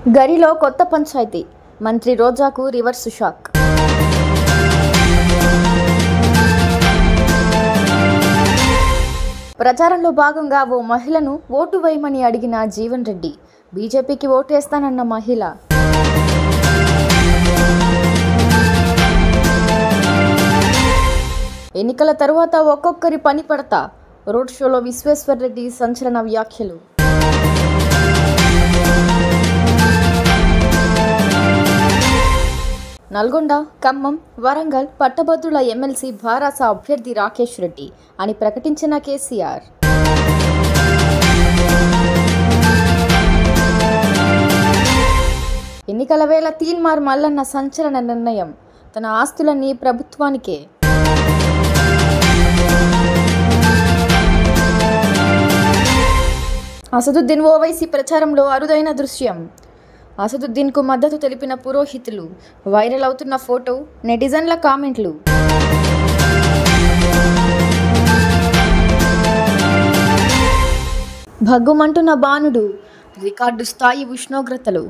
గరిలో కొత్త పంచాయతీ, మంత్రి రోజాకు reverse shock. ప్రచారంలో భాగంగా ఓ మహిళను ఓటు వేయమని అడిగిన జీవన్ రెడ్డి, బీజేపీకి ఓటేస్తానన్న మహిళ. ఎన్నికల తరువాత ఒక్కొక్కరి పని పడతా, రోడ్ షోలో విశ్వేశ్వర్ రెడ్డి సంచలన వ్యాఖ్యలు. నల్గొండ, ఖమ్మం, వరంగల్ పట్టభద్రుల ఎమ్మెల్సీ భారాస అభ్యర్థి రాకేష్ రెడ్డి అని ప్రకటించిన కేసీఆర్. ఎన్నికల వేళ తీన్మార్ మల్లన్న సంచలన నిర్ణయం, తన ఆస్తులన్నీ ప్రభుత్వానికే. అసదుద్దీన్ ఓవైసీ ప్రచారంలో అరుదైన దృశ్యం. అసదుద్దీన్కు మద్దతు తెలిపిన పురోహితులు, వైరల్ అవుతున్న ఫోటో, నెటిజన్ల కామెంట్లు. భగ్గుమంటున్న బాణుడు, రికార్డు స్థాయి ఉష్ణోగ్రతలు.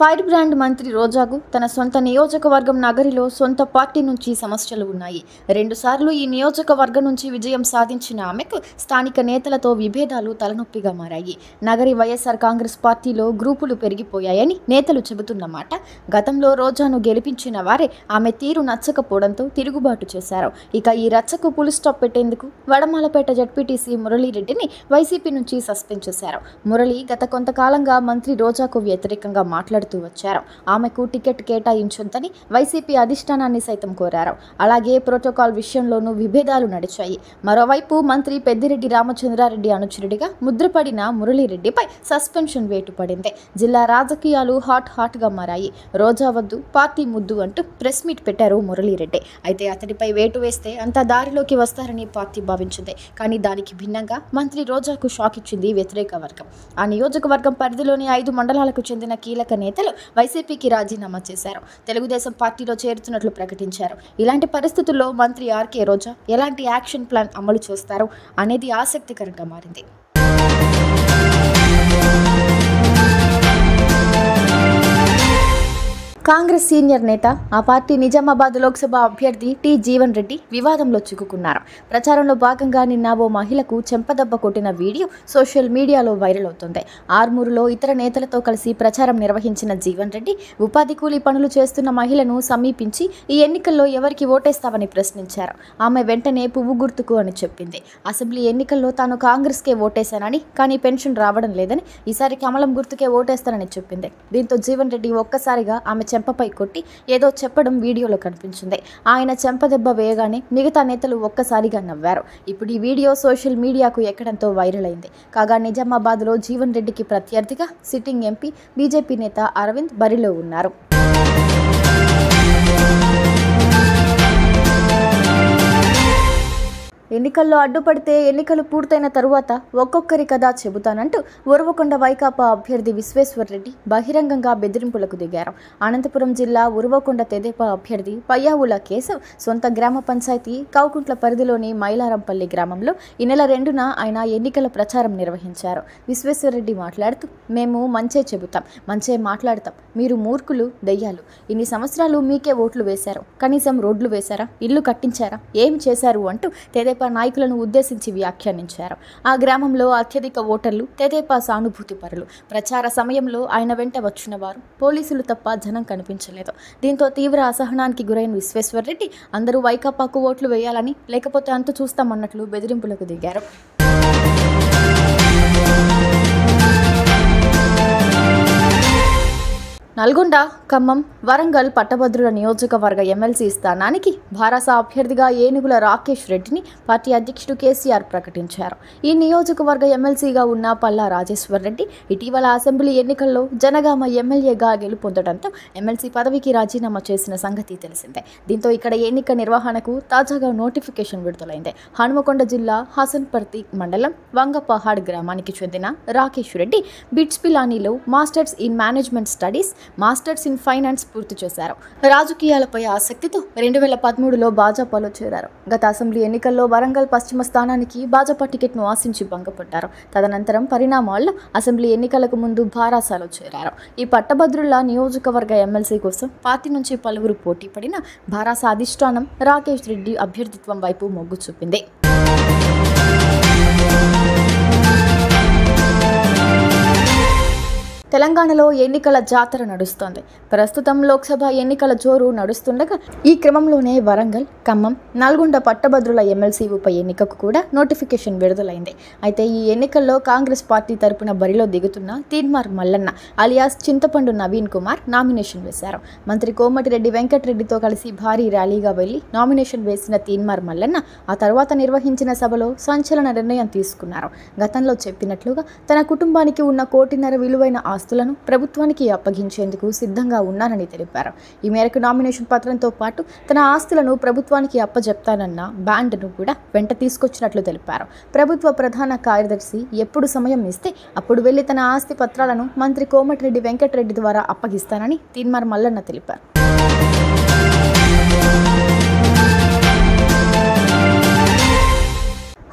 ఫైర్ బ్రాండ్ మంత్రి రోజాకు తన సొంత నియోజకవర్గం నగరిలో సొంత పార్టీ నుంచి సమస్యలు ఉన్నాయి. 2 సార్లు ఈ నియోజకవర్గం నుంచి విజయం సాధించిన ఆమెకు స్థానిక నేతలతో విభేదాలు తలనొప్పిగా మారాయి. నగరి వైఎస్ఆర్ కాంగ్రెస్ పార్టీలో గ్రూపులు పెరిగిపోయాయని నేతలు చెబుతున్నమాట. గతంలో రోజాను గెలిపించిన వారే ఆమె తీరు నచ్చకపోవడంతో తిరుగుబాటు చేశారు. ఇక ఈ రచ్చకు పులి స్టాప్ పెట్టేందుకు వడమాలపేట జడ్పీటీసీ మురళీరెడ్డిని వైసీపీ నుంచి సస్పెండ్ చేశారు. మురళి గత కొంతకాలంగా మంత్రి రోజాకు వ్యతిరేకంగా మాట్లాడుతూ వచ్చారు. ఆమెకు టికెట్ కేటాయించొద్దని వైసీపీ అధిష్టానాన్ని సైతం కోరారు. అలాగే ప్రోటోకాల్ విషయంలోనూ విభేదాలు నడిచాయి. మరోవైపు మంత్రి పెద్దిరెడ్డి రామచంద్రారెడ్డి అనుచరుడిగా ముద్రపడిన మురళీరెడ్డిపై సస్పెన్షన్ వేటు పడింది. జిల్లా రాజకీయాలు హాట్గా మారాయి. రోజా వద్దు, పార్టీ ముద్దు అంటూ ప్రెస్ మీట్ పెట్టారు మురళీరెడ్డి. అయితే అతడిపై వేటు వేస్తే అంతా దారిలోకి వస్తారని పార్టీ భావించింది. కానీ దానికి భిన్నంగా మంత్రి రోజాకు షాక్ ఇచ్చింది వ్యతిరేక వర్గం. ఆ నియోజకవర్గం పరిధిలోని 5 మండలాలకు చెందిన కీలక నేతలు వైసీపీకి రాజీనామా చేశారు. తెలుగుదేశం పార్టీలో చేరుతున్నట్లు ప్రకటించారు. ఇలాంటి పరిస్థితుల్లో మంత్రి ఆర్కే రోజా ఎలాంటి యాక్షన్ ప్లాన్ అమలు చేస్తారు అనేది ఆసక్తికరంగా మారింది. కాంగ్రెస్ సీనియర్ నేత, ఆ పార్టీ నిజామాబాద్ లోక్సభ అభ్యర్థి టి జీవన్ రెడ్డి వివాదంలో చిక్కుకున్నారు. ప్రచారంలో భాగంగా నిన్న ఓ మహిళకు చెంపదెబ్బ కొట్టిన వీడియో సోషల్ మీడియాలో వైరల్ అవుతుంది. ఆర్మూరులో ఇతర నేతలతో కలిసి ప్రచారం నిర్వహించిన జీవన్ రెడ్డి ఉపాధి కూలీ పనులు చేస్తున్న మహిళను సమీపించి ఈ ఎన్నికల్లో ఎవరికి ఓటేస్తావని ప్రశ్నించారు. ఆమె వెంటనే పువ్వు గుర్తుకు అని చెప్పింది. అసెంబ్లీ ఎన్నికల్లో తాను కాంగ్రెస్కే ఓటేశానని, కానీ పెన్షన్ రావడం లేదని, ఈసారి కమలం గుర్తుకే ఓటేస్తానని చెప్పింది. దీంతో జీవన్ రెడ్డి ఒక్కసారిగా ఆమె చెంపపై కొట్టి ఏదో చెప్పడం వీడియోలో కనిపించింది. ఆయన చెంపదెబ్బ వేయగానే మిగతా నేతలు ఒక్కసారిగా నవ్వారు. ఇప్పుడు ఈ వీడియో సోషల్ మీడియాకు ఎక్కడంతో వైరల్ అయింది. కాగా నిజామాబాద్లో జీవన్ రెడ్డికి ప్రత్యర్థిగా సిట్టింగ్ ఎంపీ బీజేపీ నేత అరవింద్ బరిలో ఉన్నారు. ఎన్నికల్లో అడ్డుపడితే ఎన్నికలు పూర్తయిన తరువాత ఒక్కొక్కరి కథ చెబుతానంటూ ఉరవకొండ వైకాపా అభ్యర్థి విశ్వేశ్వర్ రెడ్డి బహిరంగంగా బెదిరింపులకు దిగారు. అనంతపురం జిల్లా ఉరవకొండ తెదేపా అభ్యర్థి పయ్యావుల కేశవ్ సొంత గ్రామ పంచాయతీ కౌకుంట్ల పరిధిలోని మైలారంపల్లి గ్రామంలో ఈ నెల 2న ఆయన ఎన్నికల ప్రచారం నిర్వహించారు. విశ్వేశ్వర్ రెడ్డి మాట్లాడుతూ, మేము మంచే చెబుతాం, మంచే మాట్లాడతాం, మీరు మూర్ఖులు, దెయ్యాలు, ఇన్ని సంవత్సరాలు మీకే ఓట్లు వేశారు, కనీసం రోడ్లు వేశారా, ఇల్లు కట్టించారా, ఏం చేశారు అంటూ తెదేపా నాయకులను ఉద్దేశించి వ్యాఖ్యానించారు. ఆ గ్రామంలో అత్యధిక ఓటర్లు తెదేపా సానుభూతి పరులు. ప్రచార సమయంలో ఆయన వెంట వచ్చిన వారు పోలీసులు తప్ప జనం కనిపించలేదు. దీంతో తీవ్ర అసహనానికి గురైన విశ్వేశ్వర్ రెడ్డి అందరూ వైకాపాకు ఓట్లు వేయాలని, లేకపోతే అంతు చూస్తామన్నట్లు బెదిరింపులకు దిగారు. నల్గొండ, ఖమ్మం, వరంగల్ పట్టభద్రుల నియోజకవర్గ ఎమ్మెల్సీ స్థానానికి భారాస అభ్యర్థిగా ఏనుగుల రాకేష్ రెడ్డిని పార్టీ అధ్యక్షుడు కేసీఆర్ ప్రకటించారు. ఈ నియోజకవర్గ ఎమ్మెల్సీగా ఉన్న పల్లా రాజేశ్వర్ రెడ్డి ఇటీవల అసెంబ్లీ ఎన్నికల్లో జనగామ ఎమ్మెల్యేగా గెలుపొందడంతో ఎమ్మెల్సీ పదవికి రాజీనామా చేసిన సంగతి తెలిసిందే. దీంతో ఇక్కడ ఎన్నిక నిర్వహణకు తాజాగా నోటిఫికేషన్ విడుదలైంది. హనుమకొండ జిల్లా హసన్పర్తి మండలం వంగపహాడ్ గ్రామానికి చెందిన రాకేష్ రెడ్డి బిట్స్ పిలానీలో masters in management studies masters in finance పూర్తి చేశారు. రాజకీయాలపై ఆసక్తితో 2013లో భాజపాలో చేరారు. గత అసెంబ్లీ ఎన్నికల్లో వరంగల్ పశ్చిమ స్థానానికి భాజపా టికెట్ను ఆశించి భంగపడ్డారు. తదనంతరం పరిణామాల్లో అసెంబ్లీ ఎన్నికలకు ముందు భారాసాలో చేరారు. ఈ పట్టభద్రుల నియోజకవర్గ ఎమ్మెల్సీ కోసం పార్టీ నుంచి పలువురు పోటీ పడిన భారాస అధిష్టానం రాకేష్ రెడ్డి అభ్యర్థిత్వం వైపు మొగ్గు చూపింది. తెలంగాణలో ఎన్నికల జాతర నడుస్తోంది. ప్రస్తుతం లోక్సభ ఎన్నికల జోరు నడుస్తుండగా ఈ క్రమంలోనే వరంగల్, ఖమ్మం, నల్గొండ పట్టభద్రుల ఎమ్మెల్సీ ఉప ఎన్నికకు కూడా నోటిఫికేషన్ విడుదలైంది. అయితే ఈ ఎన్నికల్లో కాంగ్రెస్ పార్టీ తరపున బరిలో దిగుతున్న తీన్మార్ మల్లన్న అలియాస్ చింతపండు నవీన్ కుమార్ నామినేషన్ వేశారు. మంత్రి కోమటిరెడ్డి వెంకటరెడ్డితో కలిసి భారీ ర్యాలీగా వెళ్లి నామినేషన్ వేసిన తీన్మార్ మల్లన్న ఆ తర్వాత నిర్వహించిన సభలో సంచలన నిర్ణయం తీసుకున్నారు. గతంలో చెప్పినట్లుగా తన కుటుంబానికి ఉన్న 1.5 కోటి విలువైన ఆస్తులను ప్రభుత్వానికి అప్పగించేందుకు సిద్ధంగా ఉన్నానని తెలిపారు. ఈ మేరకు నామినేషన్ పత్రంతో పాటు తన ఆస్తులను ప్రభుత్వానికి అప్పజెప్తానన్న బ్యాండ్ను కూడా వెంట తీసుకొచ్చినట్లు తెలిపారు. ప్రభుత్వ ప్రధాన కార్యదర్శి ఎప్పుడు సమయం ఇస్తే అప్పుడు వెళ్లి తన ఆస్తి పత్రాలను మంత్రి కోమటిరెడ్డి వెంకటరెడ్డి ద్వారా అప్పగిస్తానని తీన్మార్ మల్లన్న తెలిపారు.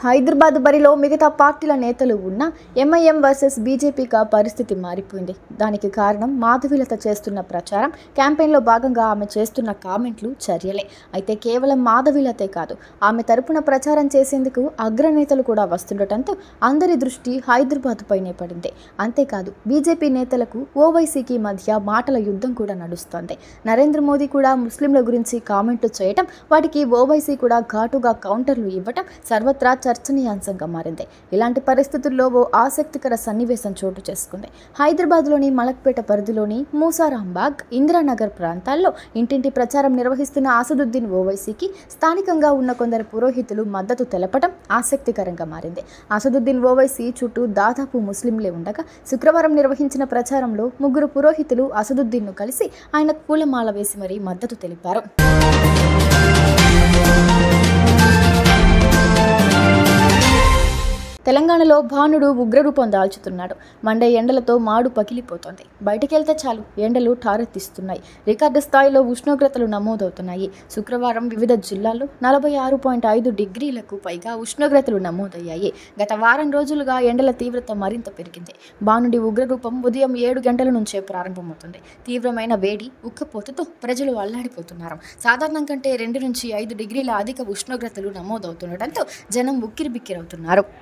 హైదరాబాద్ బరిలో మిగతా పార్టీల నేతలు ఉన్న ఎంఐఎం వర్సెస్ బీజేపీగా పరిస్థితి మారిపోయింది. దానికి కారణం మాధవీలత చేస్తున్న ప్రచారం, క్యాంపెయిన్లో భాగంగా ఆమె చేస్తున్న కామెంట్లు, చర్యలే. అయితే కేవలం మాధవీలతే కాదు, ఆమె తరపున ప్రచారం చేసేందుకు అగ్రనేతలు కూడా వస్తుండటంతో అందరి దృష్టి హైదరాబాద్ పైనే పడింది. అంతేకాదు బీజేపీ నేతలకు ఓవైసీకి మధ్య మాటల యుద్ధం కూడా నడుస్తోంది. నరేంద్ర మోదీ కూడా ముస్లింల గురించి కామెంట్లు చేయటం, వాటికి ఓవైసీ కూడా ఘాటుగా కౌంటర్లు ఇవ్వటం సర్వత్రా చర్చనీయాంశంగా మారింది. ఇలాంటి పరిస్థితుల్లో ఓ ఆసక్తికర సన్నివేశం చోటు చేసుకుంది. హైదరాబాద్లోని మలక్పేట పరిధిలోని మూసారాంబాగ్, ఇందిరానగర్ ప్రాంతాల్లో ఇంటింటి ప్రచారం నిర్వహిస్తున్న అసదుద్దీన్ ఓవైసీకి స్థానికంగా ఉన్న కొందరు పురోహితులు మద్దతు తెలపడం ఆసక్తికరంగా మారింది. అసదుద్దీన్ ఓవైసీ చుట్టూ దాదాపు ముస్లింలే ఉండగా శుక్రవారం నిర్వహించిన ప్రచారంలో 3 పురోహితులు అసదుద్దీన్ను కలిసి ఆయనకు పూలమాల వేసి మరీ మద్దతు తెలిపారు. తెలంగాణలో భానుడు ఉగ్రరూపం దాల్చుతున్నాడు. మండే ఎండలతో మాడు పగిలిపోతోంది. బయటకెళ్తే చాలు ఎండలు ఠారెత్తిస్తున్నాయి. రికార్డు స్థాయిలో ఉష్ణోగ్రతలు నమోదవుతున్నాయి. శుక్రవారం వివిధ జిల్లాల్లో 46.5 డిగ్రీలకు పైగా ఉష్ణోగ్రతలు నమోదయ్యాయి. గత వారం రోజులుగా ఎండల తీవ్రత మరింత పెరిగింది. భానుడి ఉగ్రరూపం ఉదయం 7 గంటల నుంచే ప్రారంభమవుతుంది. తీవ్రమైన వేడి, ఉక్కపోతతో ప్రజలు అల్లాడిపోతున్నారు. సాధారణం కంటే 2 నుంచి 5 డిగ్రీల అధిక ఉష్ణోగ్రతలు నమోదవుతుండటంతో జనం ఉక్కిరిబిక్కిరవుతున్నారు.